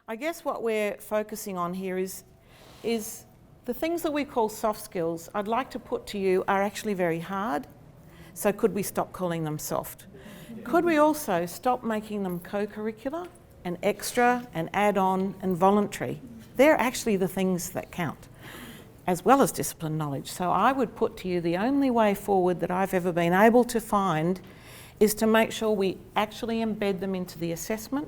I guess what we're focusing on here is the things that we call soft skills, I'd like to put to you, are actually very hard. So could we stop calling them soft? Could we also stop making them co-curricular and extra and add-on and voluntary? They're actually the things that count, as well as discipline knowledge. So I would put to you the only way forward that I've ever been able to find is to make sure we actually embed them into the assessment.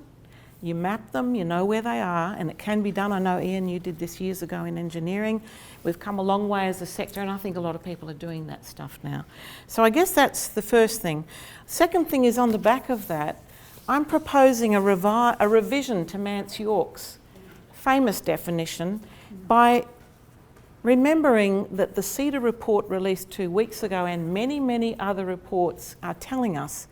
You map them, you know where they are, and it can be done. I know, Ian, you did this years ago in engineering. We've come a long way as a sector, and I think a lot of people are doing that stuff now. So I guess that's the first thing. Second thing is, on the back of that, I'm proposing a revision to Mance York's famous definition by remembering that the CEDA report released 2 weeks ago and many, many other reports are telling us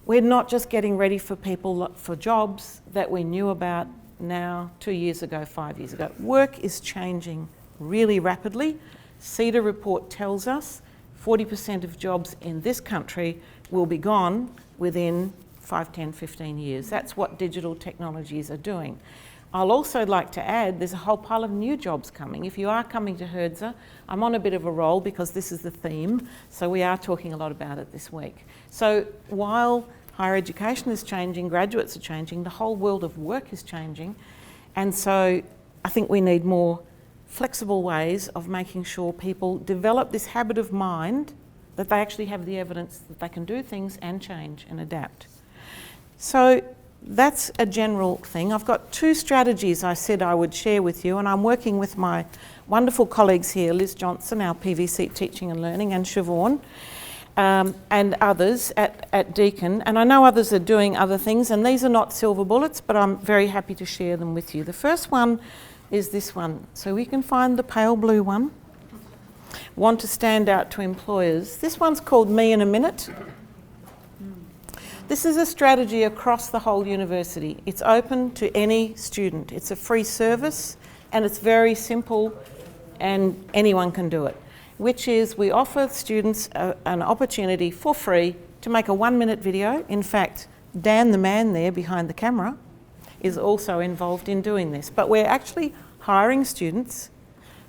we're not just getting ready for people for jobs that we knew about now 2 years ago, 5 years ago. Work is changing really rapidly. CEDA report tells us 40% of jobs in this country will be gone within 5, 10, 15 years. That's what digital technologies are doing. I'll also like to add there's a whole pile of new jobs coming. If you are coming to HERDSA, I'm on a bit of a roll because this is the theme, so we are talking a lot about it this week. So while higher education is changing, graduates are changing, the whole world of work is changing, and so I think we need more flexible ways of making sure people develop this habit of mind that they actually have the evidence that they can do things and change and adapt. So that's a general thing. I've got 2 strategies I said I would share with you, and I'm working with my wonderful colleagues here, Liz Johnson, our PVC Teaching and Learning, and Siobhan, and others at Deakin. And I know others are doing other things, and these are not silver bullets, but I'm very happy to share them with you. The first one is this one. So we can find the pale blue one. Want to stand out to employers. This one's called Me in a Minute. This is a strategy across the whole university. It's open to any student. It's a free service and it's very simple and anyone can do it, which is we offer students an opportunity for free to make a 1-minute video. In fact, Dan, the man there behind the camera, is also involved in doing this. But we're actually hiring students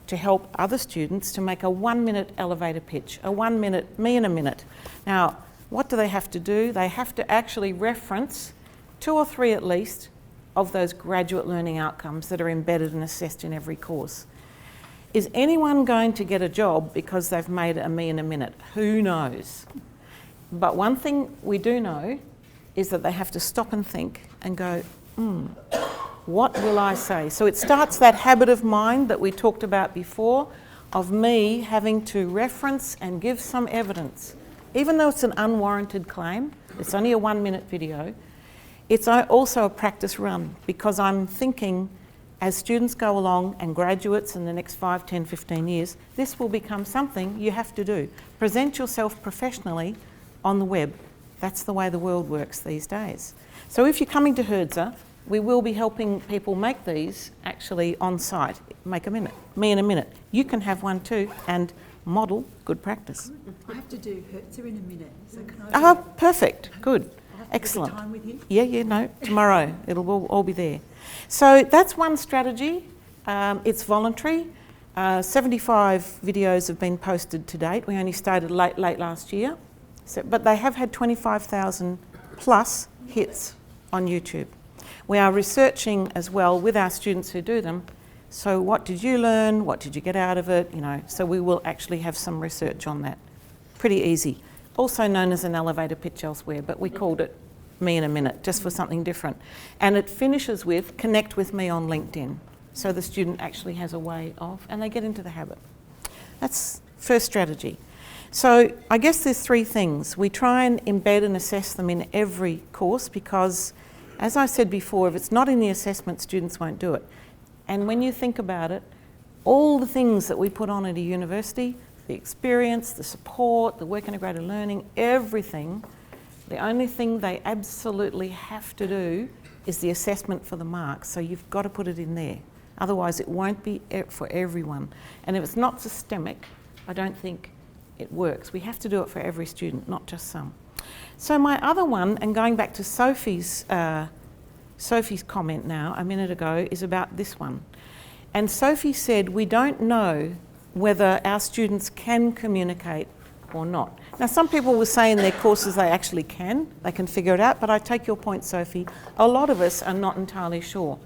to help other students to make a 1-minute elevator pitch, a 1-minute, Me in a Minute. Now, what do they have to do? They have to actually reference 2 or 3 at least of those graduate learning outcomes that are embedded and assessed in every course. Is anyone going to get a job because they've made a Me in a Minute? Who knows? But one thing we do know is that they have to stop and think and go, what will I say? So it starts that habit of mind that we talked about before of me having to reference and give some evidence. Even though it's an unwarranted claim, it's only a 1-minute video, it's also a practice run because I'm thinking as students go along and graduates in the next 5, 10, 15 years, this will become something you have to do. Present yourself professionally on the web. That's the way the world works these days. So if you're coming to HERDSA, we will be helping people make these actually on site. Make a minute, Me in a Minute. You can have one too and model good practice. I have to do HERDSA in a minute, so can I? Oh, perfect, good, excellent. Time with you? Yeah, no, tomorrow, it'll all be there. So that's one strategy, it's voluntary. 75 videos have been posted to date. We only started late last year, but they have had 25,000 plus hits on YouTube. We are researching as well with our students who do them. So what did you learn? What did you get out of it? You know, so we will actually have some research on that. Pretty easy. Also known as an elevator pitch elsewhere, but we called it Me in a Minute, just for something different. And it finishes with connect with me on LinkedIn. So the student actually has a way of, and they get into the habit. That's first strategy. So I guess there's 3 things. We try and embed and assess them in every course because, as I said before, if it's not in the assessment, students won't do it. And when you think about it, all the things that we put on at a university, the experience, the support, the work integrated learning, everything, the only thing they absolutely have to do is the assessment for the marks. So you've got to put it in there. Otherwise it won't be for everyone. And if it's not systemic, I don't think it works. We have to do it for every student, not just some. So my other one, and going back to Sophie's Sophie's comment now, a minute ago, is about this one. And Sophie said, we don't know whether our students can communicate or not. Now, some people will say in their courses they actually can, they can figure it out, but I take your point, Sophie. A lot of us are not entirely sure.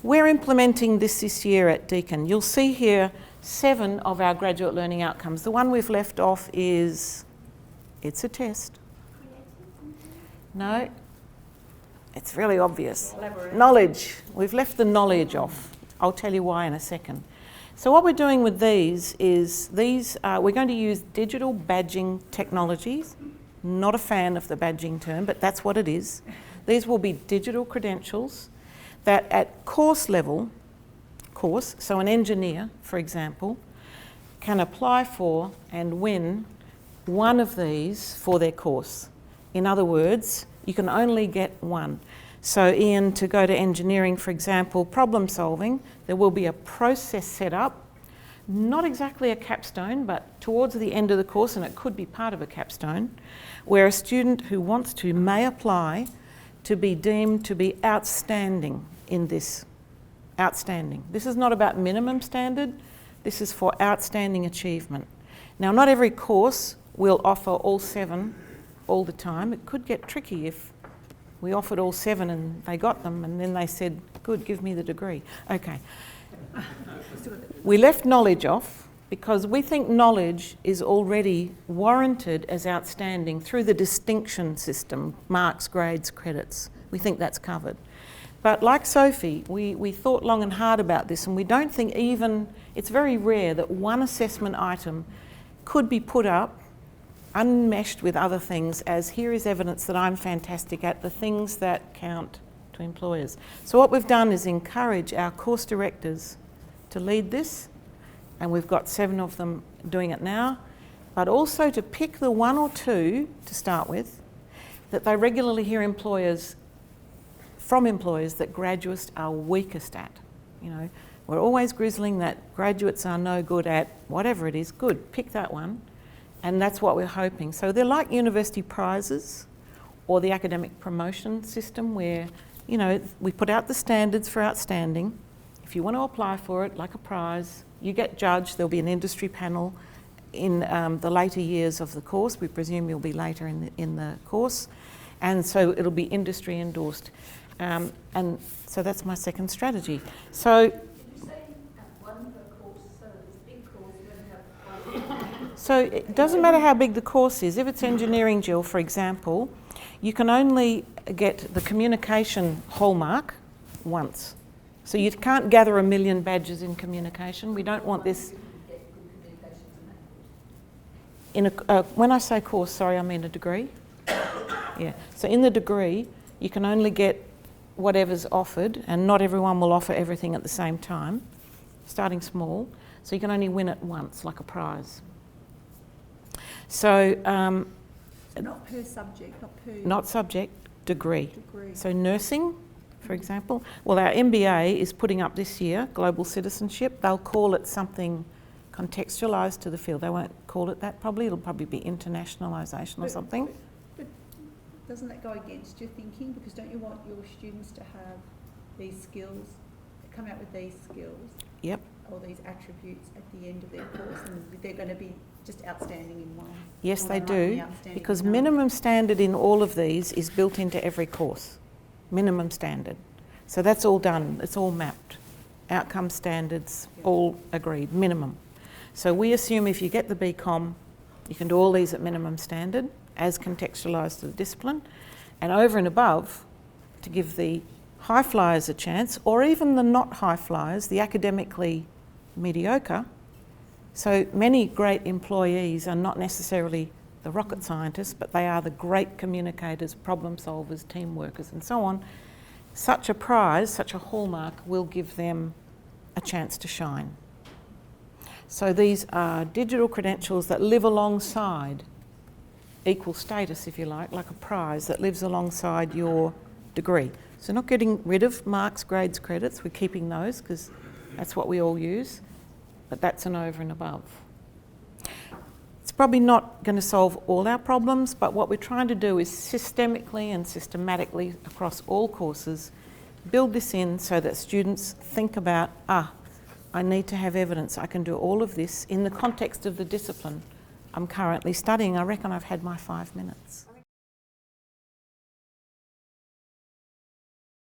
We're implementing this year at Deakin. You'll see here 7 of our graduate learning outcomes. The one we've left off is, it's a test. No, it's really obvious. Knowledge. We've left the knowledge off. I'll tell you why in a second. So what we're doing with these is we're going to use digital badging technologies. Not a fan of the badging term, but that's what it is. These will be digital credentials that at course level, so an engineer, for example, can apply for and win one of these for their course. In other words, you can only get one. So Ian, to go to engineering, for example, problem solving, there will be a process set up, not exactly a capstone, but towards the end of the course, and it could be part of a capstone, where a student who wants to may apply to be deemed to be outstanding in this. Outstanding. This is not about minimum standard, this is for outstanding achievement. Now, not every course will offer all 7 all the time. It could get tricky if we offered all 7 and they got them and then they said, good, give me the degree. Okay. We left knowledge off because we think knowledge is already warranted as outstanding through the distinction system, marks, grades, credits. We think that's covered. But like Sophie, we thought long and hard about this, and we don't think it's very rare that one assessment item could be put up unmeshed with other things as here is evidence that I'm fantastic at the things that count to employers. So what we've done is encourage our course directors to lead this, and we've got 7 of them doing it now, but also to pick the 1 or 2 to start with that they regularly hear from employers that graduates are weakest at. You know, we're always grizzling that graduates are no good at whatever it is. Good, pick that one. And that's what we're hoping. So they're like university prizes or the academic promotion system where, you know, we put out the standards for outstanding. If you want to apply for it, like a prize, you get judged. There'll be an industry panel in the later years of the course. We presume you'll be later in the course. And so it'll be industry endorsed. And so that's my second strategy. So, so it doesn't matter how big the course is. If it's engineering, Jill, for example, you can only get the communication hallmark once. So you can't gather 1 million badges in communication. We don't want this. When I say course, sorry, I mean a degree. Yeah. So in the degree, you can only get whatever's offered, and not everyone will offer everything at the same time, starting small. So you can only win it once, like a prize. So not per subject, not subject, degree. So nursing, for example. Well, our MBA is putting up this year global citizenship. They'll call it something contextualised to the field. They won't call it that probably. It'll probably be internationalisation or something. But doesn't that go against your thinking? Because don't you want your students to have these skills, come out with these skills? Yep. Or these attributes at the end of their course, and they're going to be just outstanding in one. Yes, they do, because minimum standard in all of these is built into every course. Minimum standard. So that's all done, it's all mapped. Outcome standards, all agreed, minimum. So we assume if you get the BCom, you can do all these at minimum standard, as contextualised to the discipline, and over and above, to give the high flyers a chance, or even the not high flyers, the academically mediocre. So many great employees are not necessarily the rocket scientists, but they are the great communicators, problem solvers, team workers, and so on. Such a prize, such a hallmark, will give them a chance to shine. So these are digital credentials that live alongside equal status, if you like a prize that lives alongside your degree. So not getting rid of marks, grades, credits, we're keeping those because that's what we all use, but that's an over and above. It's probably not going to solve all our problems, but what we're trying to do is systemically and systematically across all courses build this in so that students think about, I need to have evidence. I can do all of this in the context of the discipline I'm currently studying. I reckon I've had my 5 minutes.